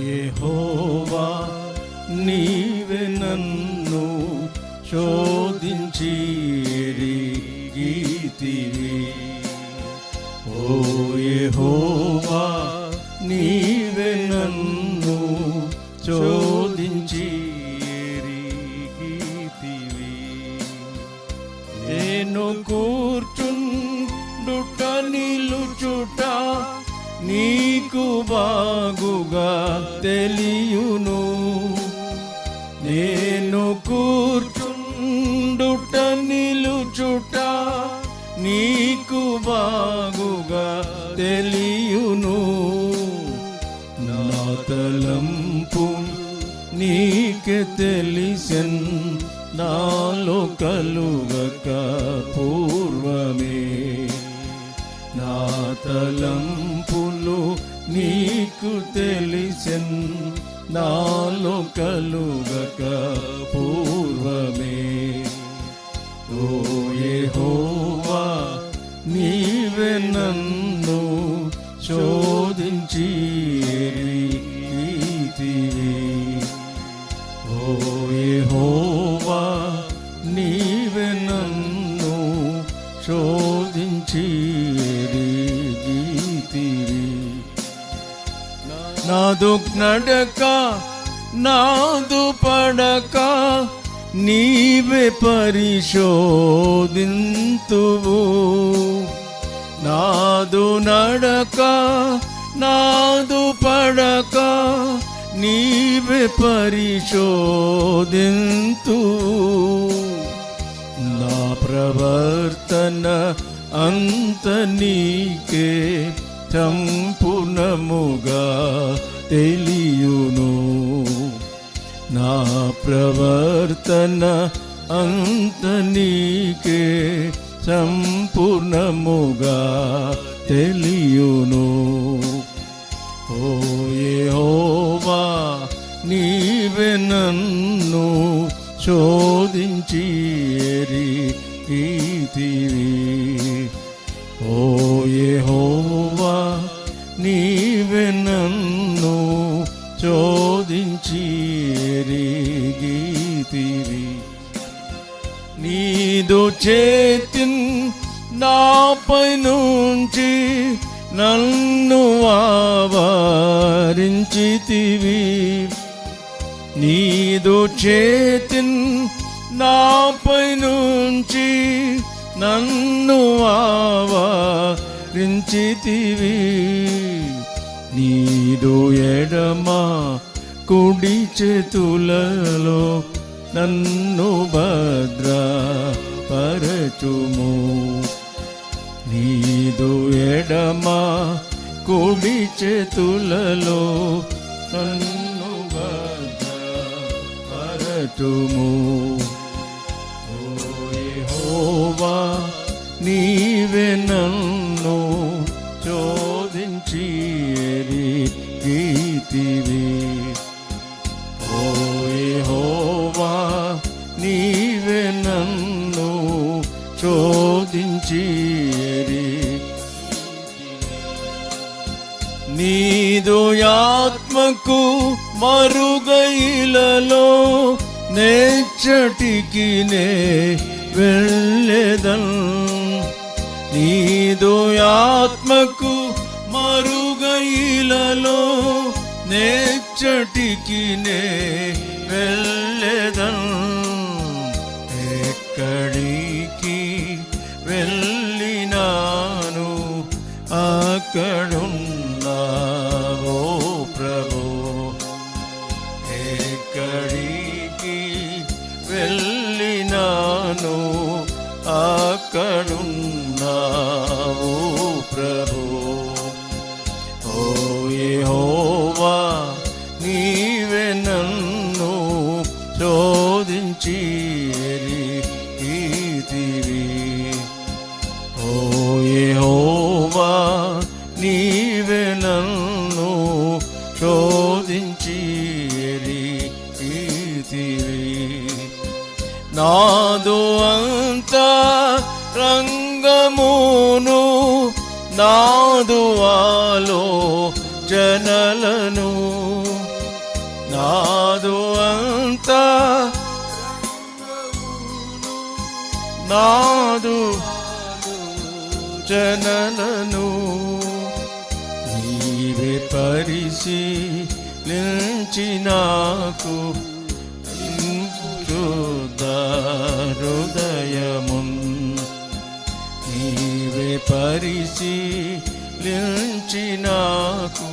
యెహోవా నీవే నన్ను శోధించి ఎరిగితివి. ఓ యెహోవా నీవే నన్ను శోధించి ఎరిగితివి. నేను కూర్చుండుట నిలుచుట నీకు బాగుగా తెలియును. నేను కూర్చుండుట నిలుచుట నీకు బాగుగా తెలియును. నా తలంపు నీకే తెలిసెన్ నాలో కలుగక పూర్వమే. నా తలంపులు నీకు తెలిసెన్ నాలో కలుగక పూర్వమే. ఓ యెహోవా నీవే నన్ను శోధించి ఎరిగితివి. ఓ యెహోవా నీవే నన్ను శోధించి ఎరిగితివి. నాదు నడక నాదు పడక నీవే పరిశోధింతువు. నాదు నడక నాదు పడక నీవే పరిశోధింతువు. నా ప్రవర్తన అంత నీకే సంపూర్ణముగా తెలియును. నా ప్రవర్తన అంత నీకే సంపూర్ణముగా తెలియును. ఓ యెహోవా నీవే నన్ను శోధించి ఎరిగితివి. ఓ యెహోవా నీవే నన్ను శోధించి ఎరిగితివి. నీదు చేతిన్ నాపై నుంచి నన్ను ఆవరించితివి. నీదు చేతిన్ నాపై నుంచి నన్ను ఆవరించితివి. నీదు ఎడమ కుడి చేతులలో నన్ను భద్రపరచుము. నీదు ఎడమ కుడి చేతులలో నన్ను భద్రపరచుము. ఓ యెహోవా నీవే నన్ను శోధించి ఎరిగితివి. ఓ యెహోవా నీవే నన్ను శోధించి నీదు ఆత్మకు మరుగైలలో నెచ్చటికి నే వెళ్ళెదన్. నీదు ఆత్మకు మరుగైలలో నెచ్చటికి నే వెళ్ళెదన్. ఎక్కడికి వెళ్ళినాను అక్కడున్నావో ప్రభు. ఎక్కడికి వెళ్ళినాను అక్కడున్నావో ప్రభు. ఓ యెహోవా నీవే నన్ను శోధించి ఎరిగితివి. ఓ యెహోవా నీవే నన్ను శోధించి ఎరిగితివి. నాదు అంతరంగమును నాదు ఆలోచనలను కాదు అంత నాదు జనలను నీవే పరిశీలించి నాకు హృదయమున్ నీవే పరిశీలించి నాకు